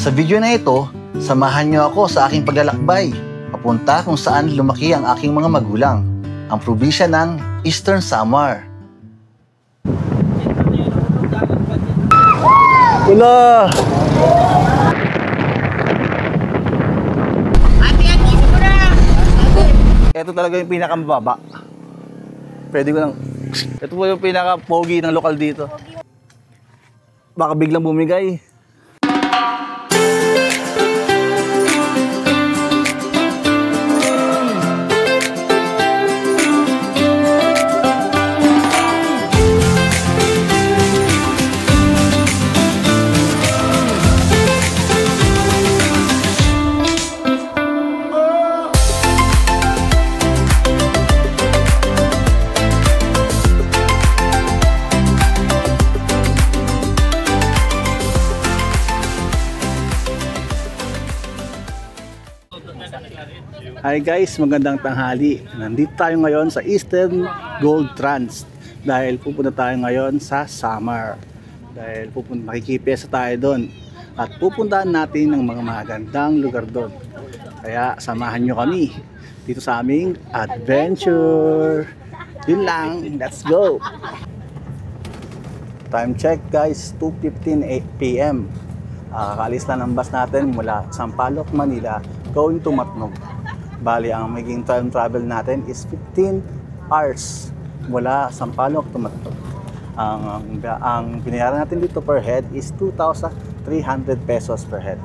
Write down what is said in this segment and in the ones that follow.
Sa video na ito, samahan niyo ako sa aking paglalakbay papunta kung saan lumaki ang aking mga magulang, ang probinsya ng Eastern Samar. Wala! Ito talaga yung pinakamababa. Pwede ko lang... Ito po yung pinaka-pogi ng lokal dito. Baka biglang bumigay. Hi guys, magandang tanghali. Nandito tayo ngayon sa Eastern Gold Trans dahil pupunta tayo ngayon sa Samar. Dahil makikipesa tayo doon at pupuntahan natin ng mga magandang lugar doon. Kaya samahan nyo kami dito sa aming adventure. Yun lang, let's go! Time check guys, 2:15 PM. Kakaalis na ng bus natin mula Sampaloc, Manila going to Matnog. Bali, ang magiging time travel natin is 15 hours mula Sampaloc to Matnog. Ang binayaran natin dito per head is 2,300 pesos per head.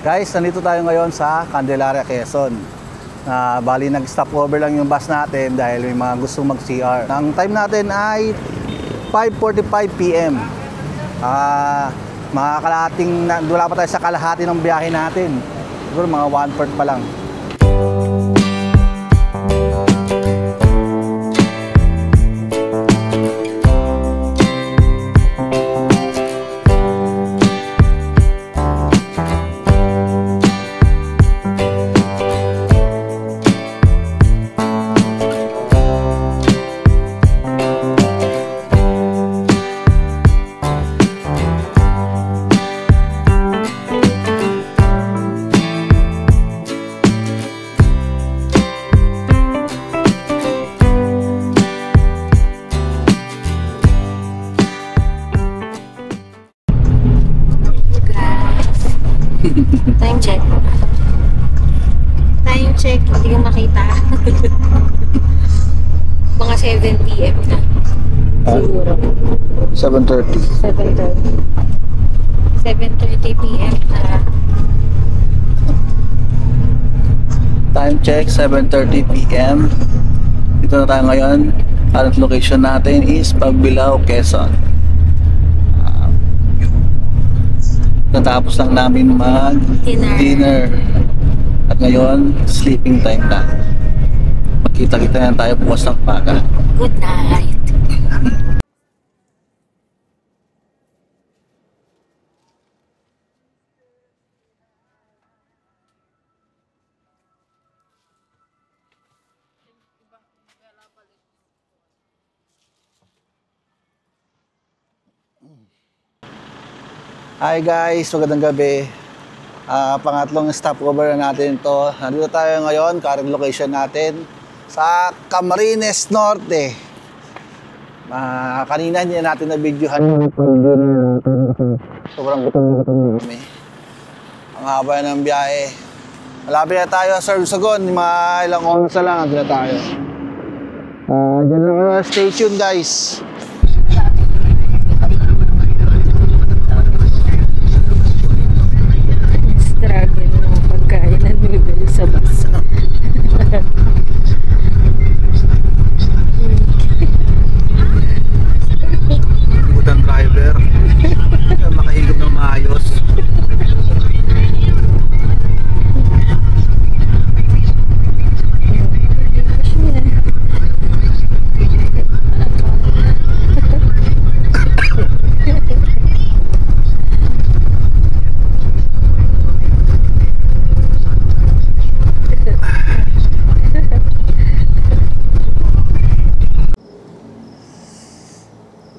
Guys, nandito tayo ngayon sa Candelaria, Quezon. Bali, nag-stopover lang yung bus natin dahil may mga gustong mag-CR. Ang time natin ay 5:45 PM. Wala pa tayo sa kalahati ng biyahe natin. Siguro mga 1/4 pa lang. Time check. Time check, hindi ko makita. Mga 7 PM na. Siguro. 7:30. 7:30 PM na. Time check, 7:30 PM. Dito na tayo ngayon. Current location natin is Pagbilao, Quezon. Natapos lang namin mag-dinner. At ngayon, sleeping time na. Magkita-kita na tayo bukas ng umaga. Good night. Hi guys, magandang gabi. Pangatlong stopover na natin ito. Nandito tayo ngayon, current location natin sa Camarines Norte. Kanina hindi natin na-videohan. Sobrang gutom kami. Ang haba ng biyahe. Malapit na tayo sa Sorsogon. Mga ilang oras na lang. Nandito na tayo. Diyan lang kayo. Stay tuned, guys. Struggle ng pagkain ng noodles sa bus. Ikutang driver. Makahilog ng maayos.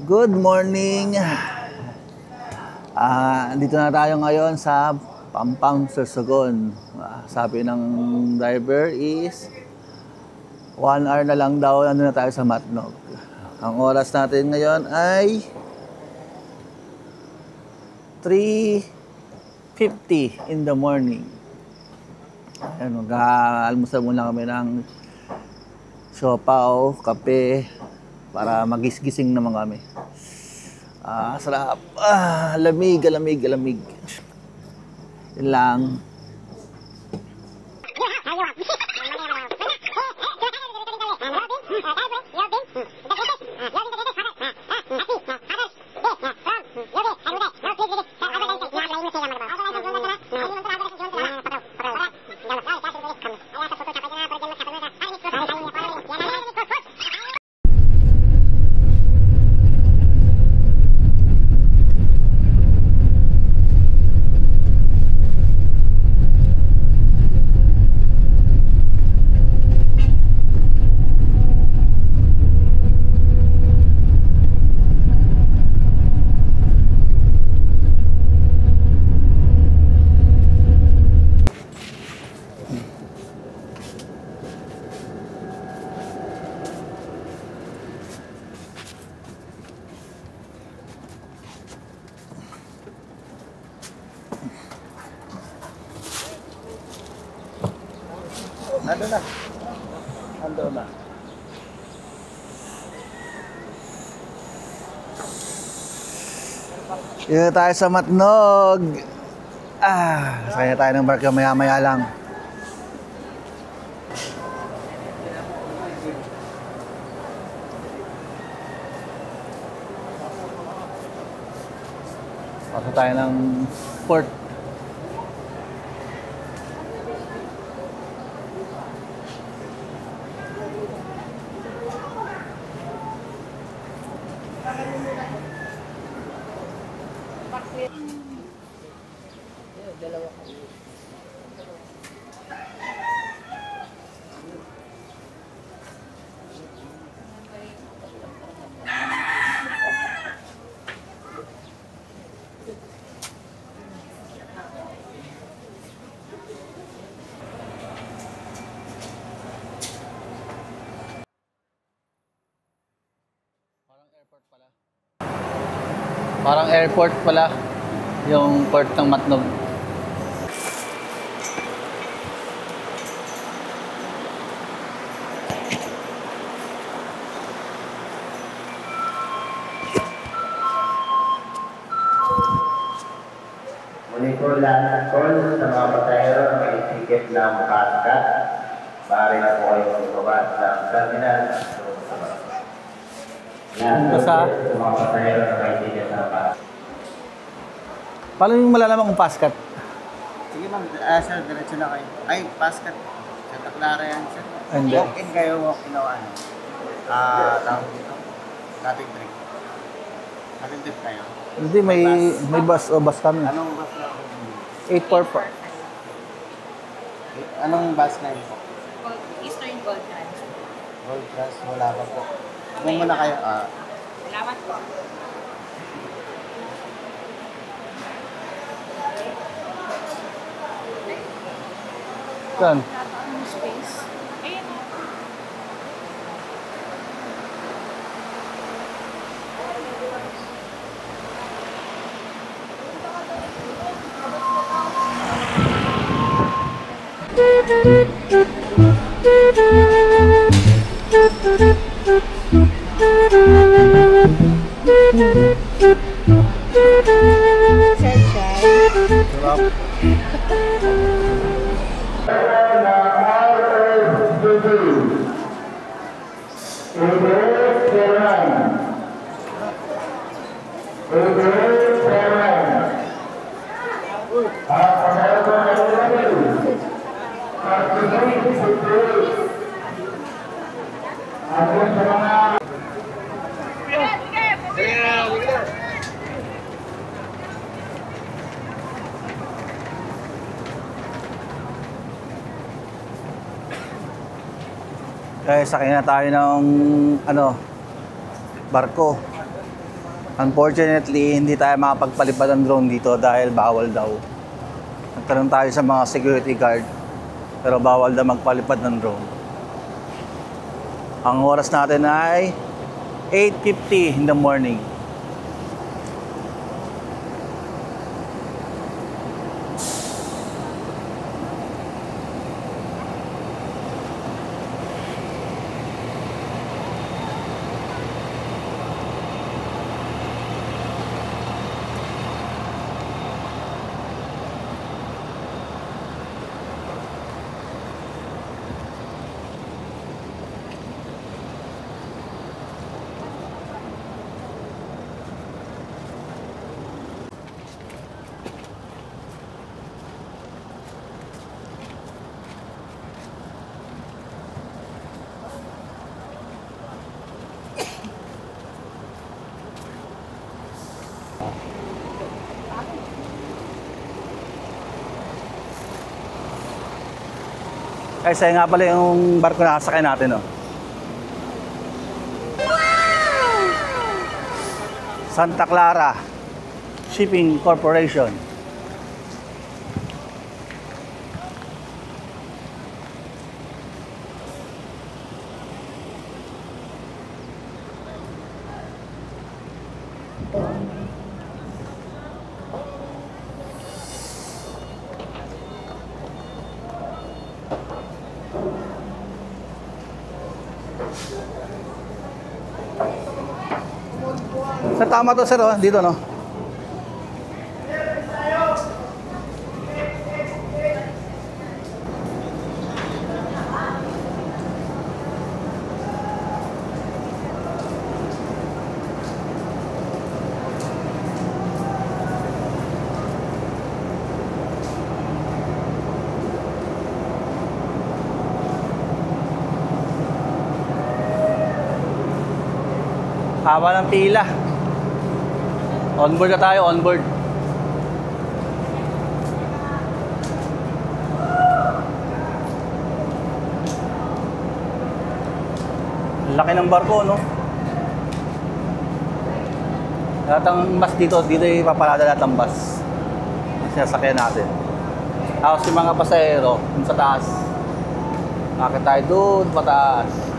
Good morning. Dito na tayo ngayon sa Pampang, Sorsogon. Sabi ng driver is 1 hour na lang daw na tayo sa Matnog. Ang oras natin ngayon ay 3:50 in the morning. Ayan, mag-almusal muna kami ng siopaw, kape, para magisgising naman kami. Sarap. Lamig, lamig, lamig. Yun lang. Ando na. Ando na. Dito tayo sa Matnog. Sakay tayo ng barko maya-maya lang. Pasok tayo ng port. Parang airport pala yung port ng Matnog. Muli po lahat call sa mga pasahero na may ticket na makasikat. Maaari na po kayo bumaba sa terminal. Basta? Sa mga pasahero na may ticket na makasikat. Paano yung malalaman kung paskat? Sige ma'am, sir, diretso na kayo. Ay, paskat. Santa Clara yan, sir. Hindi. Walk-in kayo, walk-in o ano. Tawag dito. Cutting trip. Cutting trip kayo. Hindi, may bus o bus kami. Anong bus na? 844. Anong bus na yun po? Eastern Gold Trans. Gold Class, wala pa po. Kung muna kayo, Salamat po. Saan? Space. Ayun na. Sarap. Kaya sakay na tayo ng barko. Unfortunately, hindi tayo makapagpalipad ng drone dito dahil bawal daw. Nagtanong tayo sa mga security guard, pero bawal daw magpalipad ng drone. Ang oras natin ay 8:50 in the morning. Ay, saya nga pala yung barko na kasakay natin, oh. Santa Clara Shipping Corporation. Sa tama to, sir, oh. Dito, no? Haba ng pila. Onboard na tayo, onboard. Laki ng barko, no? Lahat ng bus dito ipaparada lahat ng bus. Ang sinasakyan natin. Tapos yung mga pasahero, dun sa taas. Akit tayo doon, pataas.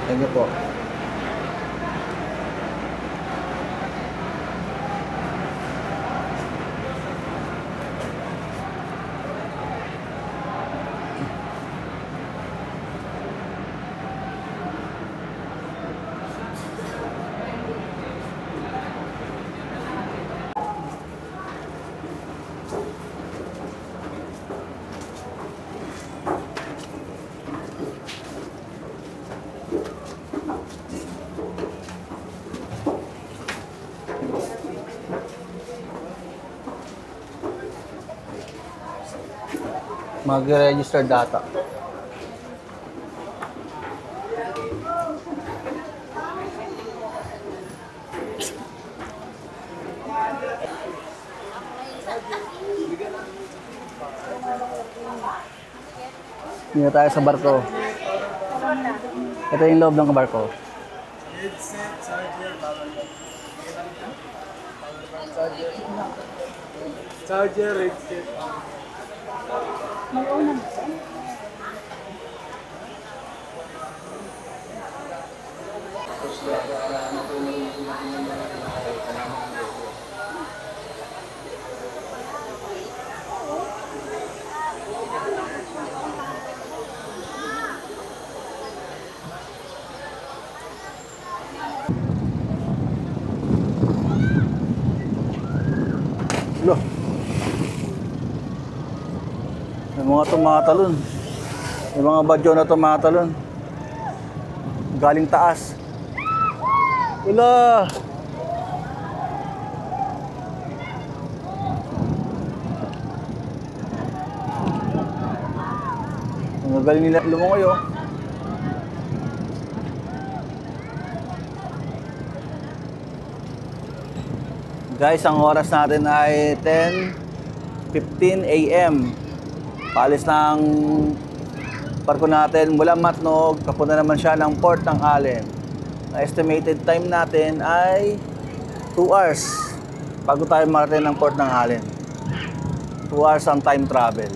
Thank you po. Mag-register data. Hindi na tayo sa barko. Ito yung loob ng barko. Charger, headset. Lo. May mga tumatalon. May mga badyo na tumatalon. Galing taas. Wala. Ang galing nila lumungoy oh. Guys, ang oras natin ay 10:15 AM. Paalis ng barko natin mula Matnog, papunta naman siya ng Port ng Allen. Ang estimated time natin ay 2 hours bago tayo marating ng Port ng Allen. 2 hours ang time travel.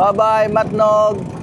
Bye-bye, Matnog!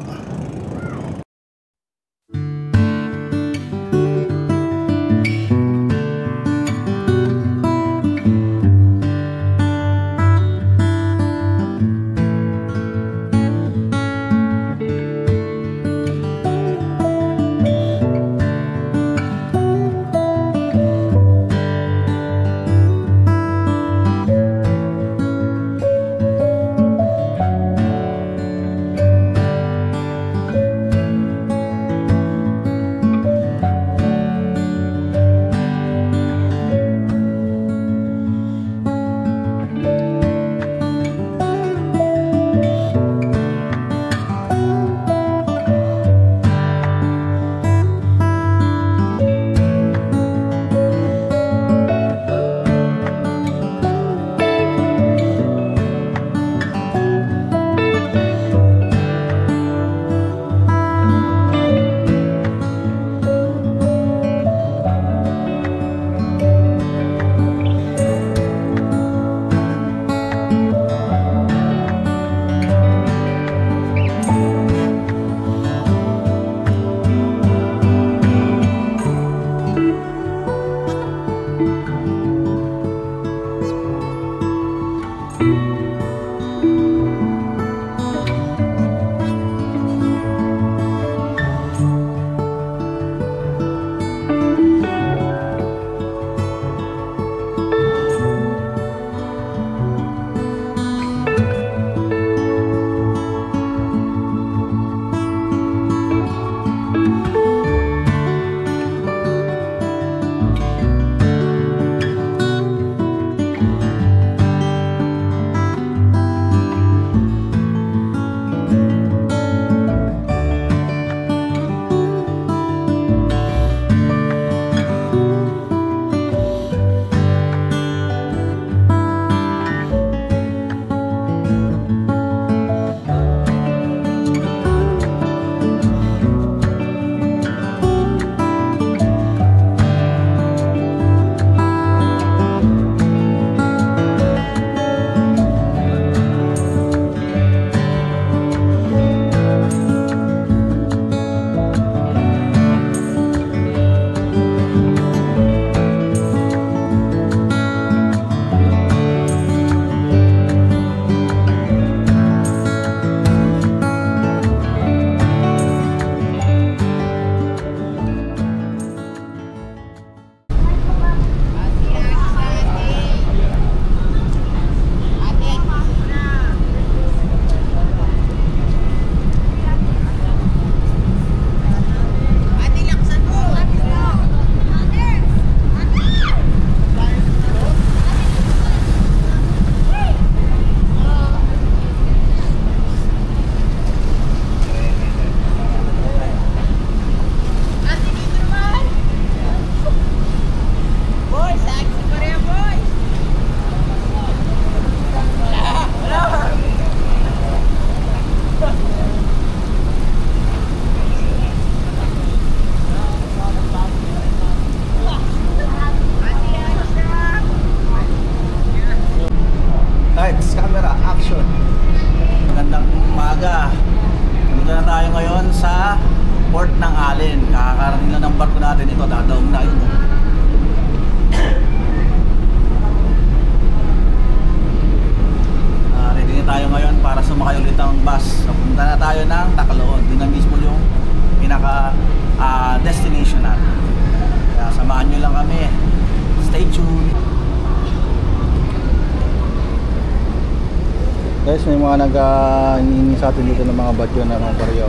guys, may mga nag-hihingi sa atin dito ng mga badyo na mga barya.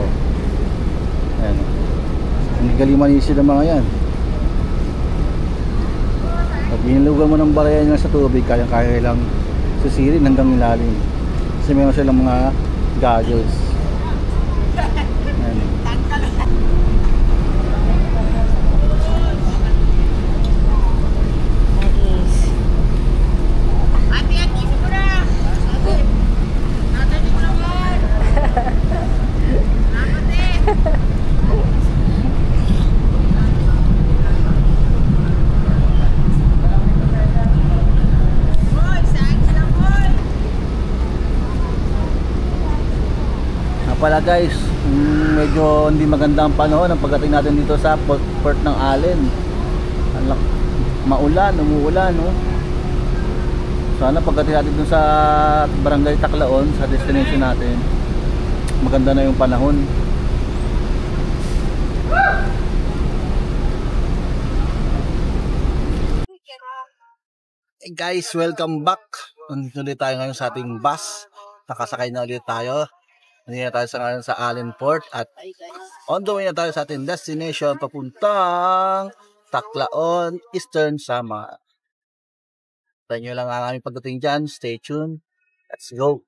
Ayan. Hindi galimanisi ng mga yan. Pag hinilugan mo ng barya nyo sa tubig, kaya-kaya lang susirin hanggang ilalim. Kasi meron silang mga goggles. Ayan. Pala guys, medyo hindi maganda ang panahon ang pagdating natin dito sa port ng Allen. Maulan, umuulan, no? Sana pagdating natin dun sa Barangay Taclaon, sa destination natin, maganda na yung panahon. Hey guys, welcome back. Nandito ulit tayo ngayon sa ating bus. Nakasakay na ulit tayo. Nandito na tayo sa Allen Port at on the way na tayo sa ating destination papuntang Taclaon, Eastern Samar. Tayo nyo lang ang aming pagdating dyan. Stay tuned. Let's go!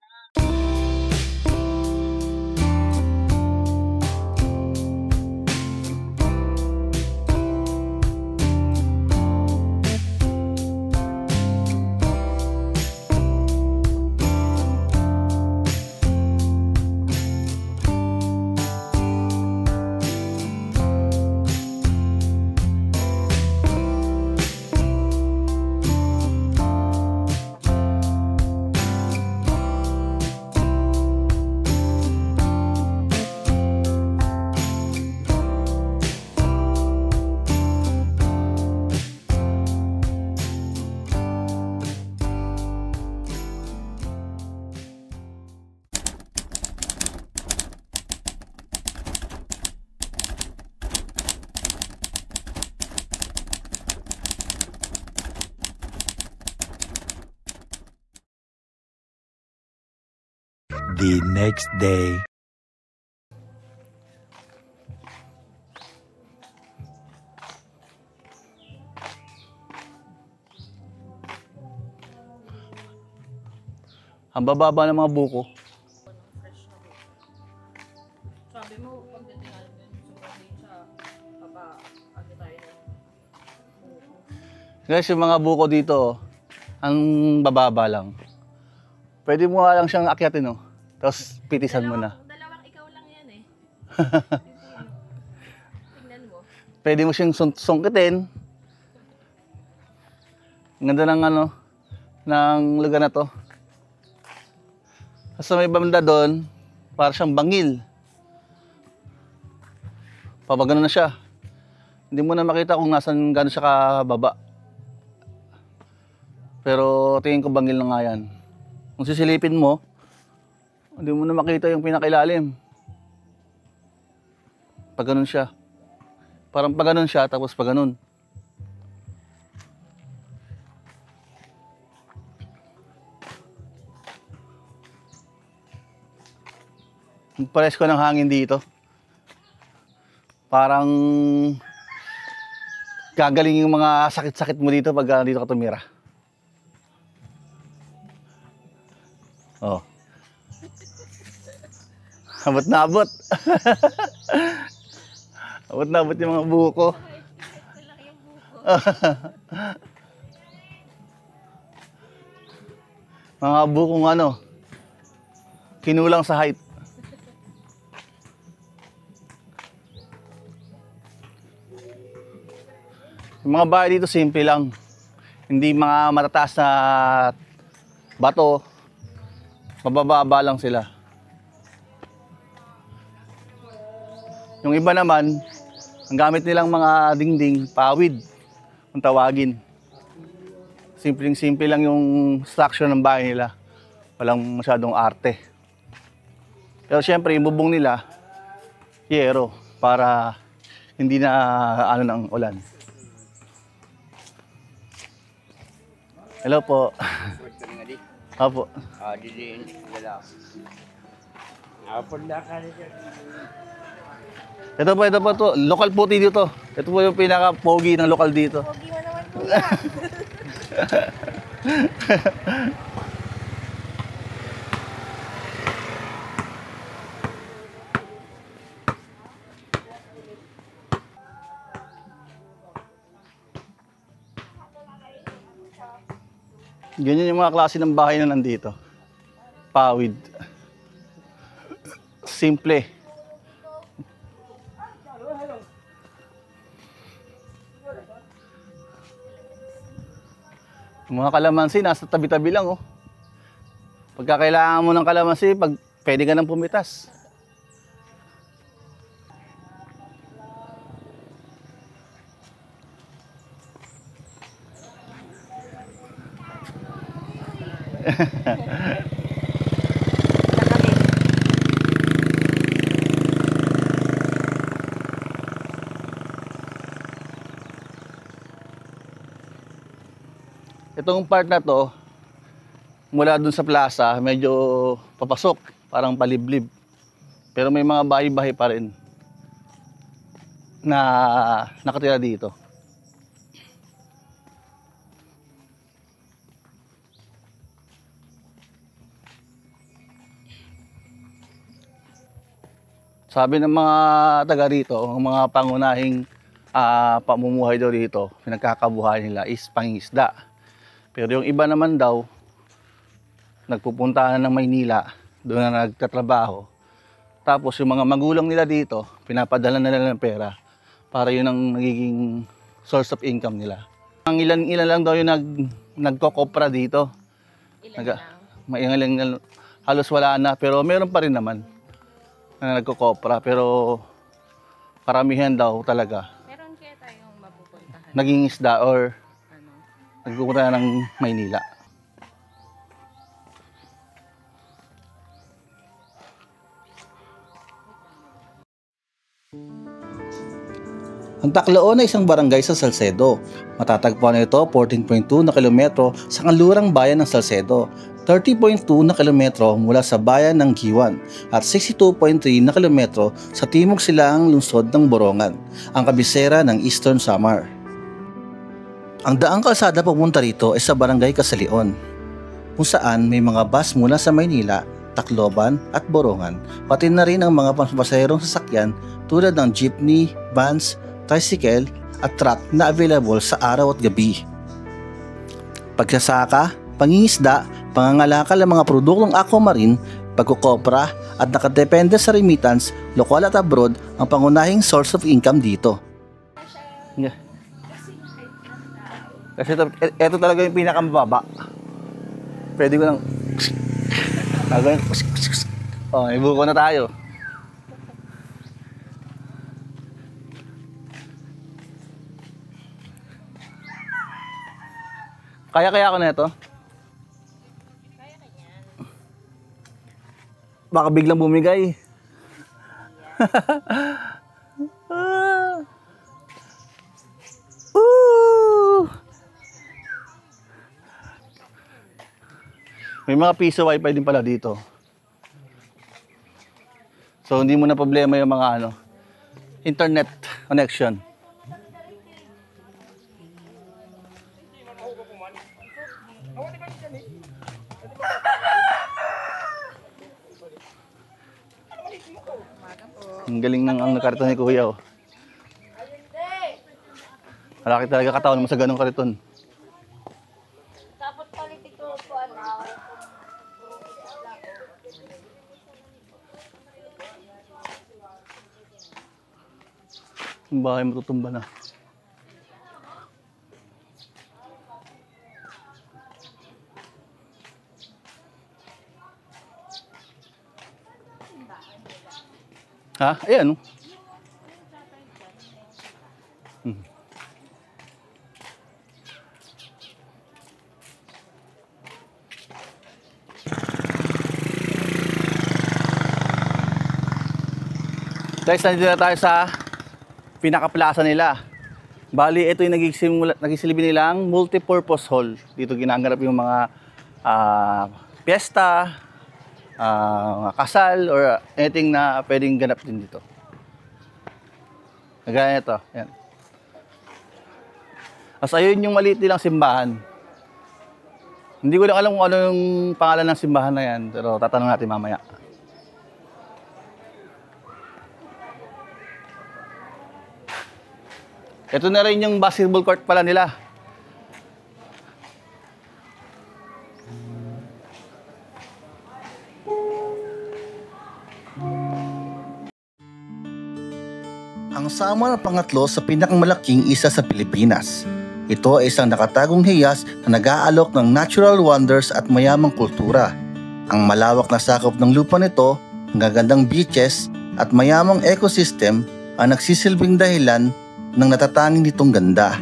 The next day. Ang bababa ng mga buko. Sabi mo, pagdating natin sa papa-ate tayo ng buko. Guys, yung mga buko dito, ang bababa lang. Pwede mo nga lang siyang akyatin, no? Tapos pitisan mo na. Dalawang ikaw lang yan eh. Tingnan mo. Pwede mo siyang sungkitin. Ang ganda ng ng lugar na to. Sa may banda doon, para siyang bangil. Papagano na siya. Hindi mo na makita kung nasan gano'n siya kababa. Pero tingin ko bangil na nga yan. Kung sisilipin mo, hindi mo na makita yung pinakailalim. Pag ganun siya. Parang pag ganun siya, tapos pag ganun. Pares ko ng hangin dito. Parang gagaling yung mga sakit-sakit mo dito pag dito ka tumira. Oh. Abot na abot. Abot na abot yung mga buko. Mga bukong kinulang sa height. Yung mga bahay dito simple lang. Hindi mga matataas na bato. Mabababa lang sila. Yung iba naman, ang gamit nilang mga dingding, pawid, kung tawagin. Simpleng-simple lang yung structure ng bahay nila. Walang masyadong arte. Pero syempre, yung bubong nila, yero, para hindi na ng ulan. Hello po. Opo. Didiin nila. Apon na ka nito. Ito po to. Local puti dito. Ito po yung pinaka-pogi ng lokal dito. Pogi mo naman kuya. Ganyan yung mga klase ng bahay na nandito. Pawid. Simple. Yung mga kalamansi, nasa tabi-tabi lang, oh. Pagka kailangan mo ng kalamansi, pwede ka nang pumitas. Itong part na to, mula dun sa plaza, medyo papasok, parang paliblib. Pero may mga bahay-bahay pa rin na nakatira dito. Sabi ng mga taga rito, ang mga pangunahing pamumuhay daw dito, pinagkakabuhay nila is pangingisda. Pero yung iba naman daw, nagpupunta na ng Maynila, doon na nagtatrabaho. Tapos yung mga magulang nila dito, pinapadala na nila ng pera para yun ang nagiging source of income nila. Ang ilan lang daw yung nagkokopra dito. Ilan lang? Halos wala na, pero meron pa rin naman na nagkokopra. Pero karamihan daw talaga. Meron kaya tayong mapupuntahan. Naging isda or nagpupunta na ng Maynila. Ang Tacloon ay isang barangay sa Salcedo. Matatagpuan ito 14.2 na kilometro sa kanlurang bayan ng Salcedo, 30.2 na kilometro mula sa bayan ng Giwan at 62.3 na kilometro sa timog silangang lungsod ng Borongan, ang kabisera ng Eastern Samar. Ang daang kalsada papunta rito ay sa barangay Casaleon, kung saan may mga bus mula sa Maynila, Tacloban at Borongan, pati na rin ang mga pampasaherong sasakyan tulad ng jeepney, vans, tricycle at truck na available sa araw at gabi. Pagsasaka, pangingisda, pangangalakal ng mga produktong aquamarine, pagkukopra at nakadepende sa remittance, lokal at abroad ang pangunahing source of income dito. Yeah. Kasi ito talaga yung pinakamababa. Pwede ko lang may buko na tayo. Kaya ako na ito? Kaya kanyan. Baka biglang bumigay. May mga piso wifi din pala dito. So hindi mo na problema yung mga internet connection. Ang galing ng kariton ni Kuya. Malaki talaga katawan mo sa ganong kariton. Dapat palitik ko po Yung bahay matutumba na. Ha? Ayan. Guys, nandito na tayo sa pinaka-plaza nila. Bali, ito yung nagsisilbi nilang multipurpose hall. Dito ginaganap yung mga piyesta, kasal, or anything na pwedeng ganap din dito. Kagaya ito. Yan. As ayun yung maliit nilang simbahan. Hindi ko lang alam kung ano yung pangalan ng simbahan na yan, pero tatanong natin mamaya. Ito na rin yung basketball court pala nila. Ang Samar ang pangatlo sa pinakamalaking isa sa Pilipinas. Ito ay isang nakatagong hiyas na nag-aalok ng natural wonders at mayamang kultura. Ang malawak na sakop ng lupa nito, ang gagandang beaches at mayamang ecosystem ang nagsisilbing dahilan ng natatanging nitong ganda.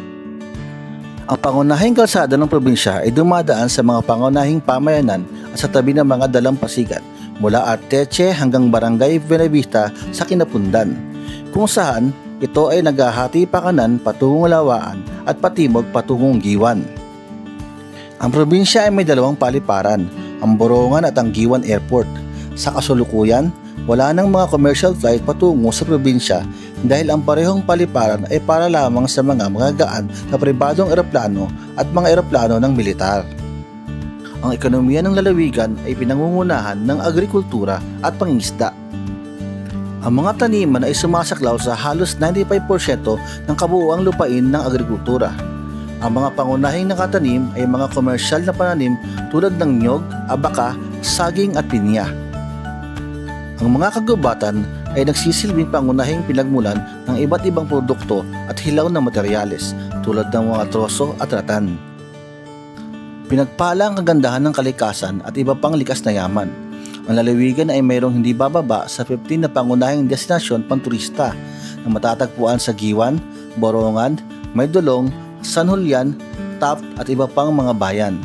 Ang pangunahing kalsada ng probinsya ay dumadaan sa mga pangunahing pamayanan at sa tabi ng mga dalampasigan mula Arteche hanggang Barangay Buenavista sa Kinapundan, kung saan ito ay naghahati pakanan patungong Lawaan at patimog patungong Giwan. Ang probinsya ay may dalawang paliparan, ang Borongan at ang Giwan Airport. Sa kasulukuyan, wala nang mga commercial flight patungo sa probinsya dahil ang parehong paliparan ay para lamang sa mga magagaan na pribadong eroplano at mga eroplano ng militar. Ang ekonomiya ng lalawigan ay pinangungunahan ng agrikultura at pangingisda. Ang mga taniman ay sumasaklaw sa halos 95% ng kabuuang lupain ng agrikultura. Ang mga pangunahing nakatanim ay mga komersyal na pananim tulad ng nyog, abaka, saging at pinya. Ang mga kagubatan ay nagsisilbing pangunahing pinagmulan ng iba't ibang produkto at hilaw na materyales tulad ng mga troso at ratan. Pinagpala ang kagandahan ng kalikasan at iba pang likas na yaman. Ang lalawigan ay mayroong hindi bababa sa 15 na pangunahing destinasyon panturista na matatagpuan sa Giwan, Borongan, Maydolong, San Julian, Taft at iba pang mga bayan.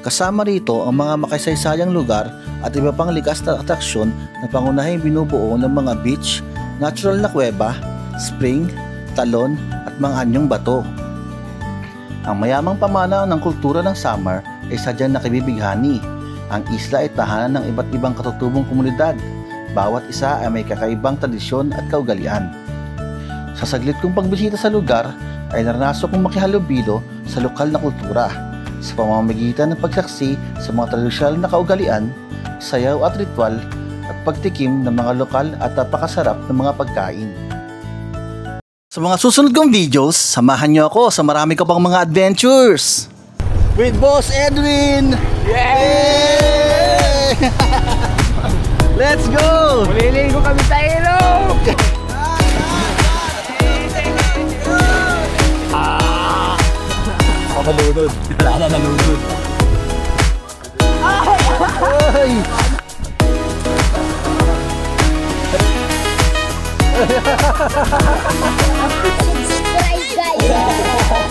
Kasama rito ang mga makasaysayang lugar at iba pang likas na atraksyon na pangunahing binubuo ng mga beach, natural na kuweba, spring, talon at mga anyong bato. Ang mayamang pamana ng kultura ng Samar ay sadyang nakibibighani. Ang isla ay tahanan ng iba't ibang katutubong komunidad. Bawat isa ay may kakaibang tradisyon at kaugalian. Sa saglit kong pagbisita sa lugar ay naranaso kong makihalubilo sa lokal na kultura sa pamamagitan ng pagsaksi sa mga tradisyonal na kaugalian, sayaw at ritual at pagtikim ng mga lokal at napakasarap ng mga pagkain. Sa mga susunod kong videos, samahan niyo ako sa marami ko pang mga adventures with Boss Edwin! Yay! Let's go! Maliligo kami sa ilog! Nalunod. Wala na nalunod. Ay! Subscribe guys!